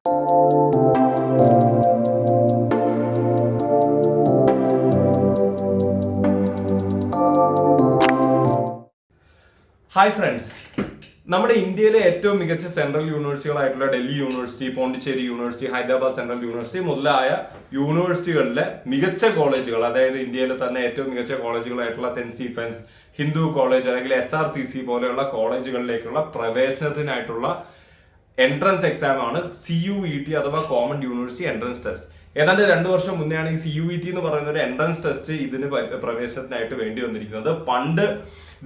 Hi friends, നമ്മുടെ ഇന്ത്യയിലെ ഏറ്റവും മികച്ച സെൻട്രൽ യൂണിവേഴ്സിറ്റികളായിട്ടുള്ള Delhi university, Pondicherry university, Hyderabad central university മുതലായ യൂണിവേഴ്സിറ്റികളിലെ മികച്ച കോളേജുകൾ, അതായത് ഇന്ത്യയിലെ തന്നെ ഏറ്റവും മികച്ച കോളേജുകളായിട്ടുള്ള സെന്റ് സ്റ്റീഫൻസ്, ഹിന്ദു കോളേജ് അല്ലെങ്കിൽ SRCC പോലെയുള്ള കോളേജുകളിലേക്കുള്ള പ്രവേശനത്തിനായിട്ടുള്ള എൻട്രൻസ് എക്സാം ആണ് CUET അഥവാ കോമൺ യൂണിവേഴ്സിറ്റി എൻട്രൻസ് ടെസ്റ്റ്. ഏതാണ്ട് 2 വർഷം മുന്നെയാണ് ഈ CUET എന്ന് പറയുന്ന ഒരു എൻട്രൻസ് ടെസ്റ്റ് ഇതിന് പ്രവേശനത്തിനായിട്ട് വേണ്ടി വന്നിരിക്കുന്നത്. പണ്ട്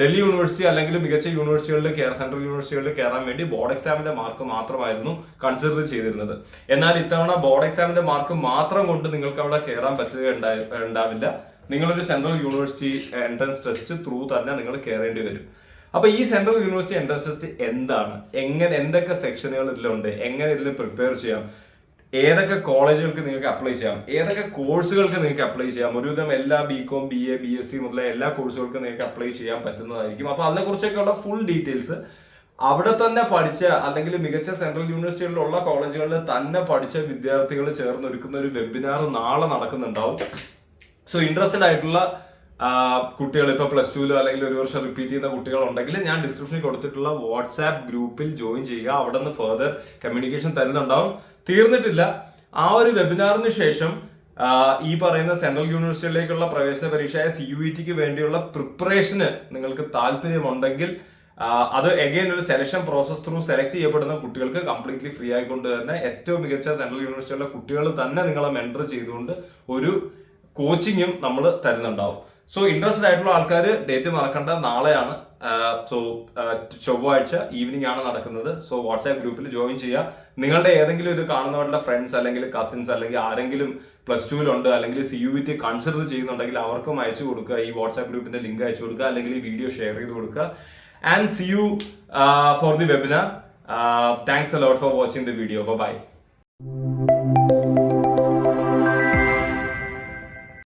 ഡൽഹി യൂണിവേഴ്സിറ്റി അല്ലെങ്കിൽ മികച്ച യൂണിവേഴ്സിറ്റികളിൽ സെൻട്രൽ യൂണിവേഴ്സിറ്റികളിൽ കയറാൻ വേണ്ടി ബോർഡ് എക്സാമിന്റെ മാർക്ക് മാത്രമായിരുന്നു കൺസിഡർ ചെയ്തിരുന്നത്. എന്നാൽ ഇത്തവണ ബോർഡ് എക്സാമിന്റെ മാർക്ക് മാത്രം കൊണ്ട് നിങ്ങൾക്ക് അവിടെ കയറാൻ ഉണ്ടാവില്ല. നിങ്ങളൊരു central university entrance test through തന്നെ നിങ്ങൾ കയറേണ്ടി വരും. അപ്പൊ ഈ സെൻട്രൽ യൂണിവേഴ്സിറ്റി എൻട്രൻസ് ടെസ്റ്റ് എന്താണ്, എന്തൊക്കെ സെക്ഷനുകൾ ഇതിലുണ്ട്, എങ്ങനെ ഇതിൽ പ്രിപ്പയർ ചെയ്യാം, ഏതൊക്കെ കോളേജുകൾക്ക് നിങ്ങൾക്ക് അപ്ലൈ ചെയ്യാം, ഏതൊക്കെ കോഴ്സുകൾക്ക് നിങ്ങൾക്ക് അപ്ലൈ ചെയ്യാം, ഒരുവിധം എല്ലാ BCom, BA, BSc മുതലായ എല്ലാ കോഴ്സുകൾക്കും നിങ്ങൾക്ക് അപ്ലൈ ചെയ്യാൻ പറ്റുന്നതായിരിക്കും. അപ്പൊ അതിനെക്കുറിച്ചൊക്കെയുള്ള ഫുൾ ഡീറ്റെയിൽസ് അവിടെ തന്നെ പഠിച്ച അല്ലെങ്കിൽ മികച്ച സെൻട്രൽ യൂണിവേഴ്സിറ്റികളിലുള്ള കോളേജുകളിൽ തന്നെ പഠിച്ച വിദ്യാർത്ഥികൾ ചേർന്നൊരുക്കുന്ന ഒരു വെബിനാർ നാളെ നടക്കുന്നുണ്ടാവും. സോ ഇൻട്രസ്റ്റഡ് ആയിട്ടുള്ള കുട്ടികൾ, ഇപ്പൊ +2 അല്ലെങ്കിൽ 1 വർഷം റിപ്പീറ്റ് ചെയ്യുന്ന കുട്ടികൾ ഉണ്ടെങ്കിൽ ഞാൻ ഡിസ്ക്രിപ്ഷനിൽ കൊടുത്തിട്ടുള്ള വാട്സാപ്പ് ഗ്രൂപ്പിൽ ജോയിൻ ചെയ്യുക. അവിടെ നിന്ന് ഫർദർ കമ്മ്യൂണിക്കേഷൻ തരുന്നുണ്ടാവും. തീർന്നിട്ടില്ല, ആ ഒരു വെബിനാറിന് ശേഷം ഈ പറയുന്ന സെൻട്രൽ യൂണിവേഴ്സിറ്റിയിലേക്കുള്ള പ്രവേശന പരീക്ഷയായ CUETക്ക് വേണ്ടിയുള്ള പ്രിപ്പറേഷന് നിങ്ങൾക്ക് താല്പര്യമുണ്ടെങ്കിൽ അത് അഗൈൻ ഒരു സെലക്ഷൻ പ്രോസസ് ത്രൂ സെലക്ട് ചെയ്യപ്പെടുന്ന കുട്ടികൾക്ക് കംപ്ലീറ്റ്ലി ഫ്രീ ആയിക്കൊണ്ട് തന്നെ ഏറ്റവും മികച്ച സെൻട്രൽ യൂണിവേഴ്സിറ്റിയിലെ കുട്ടികൾ തന്നെ നിങ്ങളെ മെന്റർ ചെയ്തുകൊണ്ട് ഒരു കോച്ചിങ്ങും നമ്മൾ തരുന്നുണ്ടാവും. സോ ഇൻട്രസ്റ്റഡ് ആയിട്ടുള്ള ആൾക്കാർ ഡേറ്റ് മറക്കണ്ട, നാളെയാണ്. സോ ചൊവ്വാഴ്ച ഈവനിങ് ആണ് നടക്കുന്നത്. സോ വാട്സാപ്പ് ഗ്രൂപ്പിൽ ജോയിൻ ചെയ്യുക. നിങ്ങളുടെ ഏതെങ്കിലും ഇത് കാണുന്നവരുടെ ഫ്രണ്ട്സ് അല്ലെങ്കിൽ കസിൻസ് അല്ലെങ്കിൽ ആരെങ്കിലും +2 അല്ലെങ്കിൽ CUET കൺസിഡർ ചെയ്യുന്നുണ്ടെങ്കിൽ അവർക്കും അയച്ചു കൊടുക്കുക. ഈ വാട്സാപ്പ് ഗ്രൂപ്പിന്റെ ലിങ്ക് അയച്ചു കൊടുക്കുക, അല്ലെങ്കിൽ ഈ വീഡിയോ ഷെയർ ചെയ്ത് കൊടുക്കുക. And see you for the webinar. Thanks a lot for watching the video. Bye bye.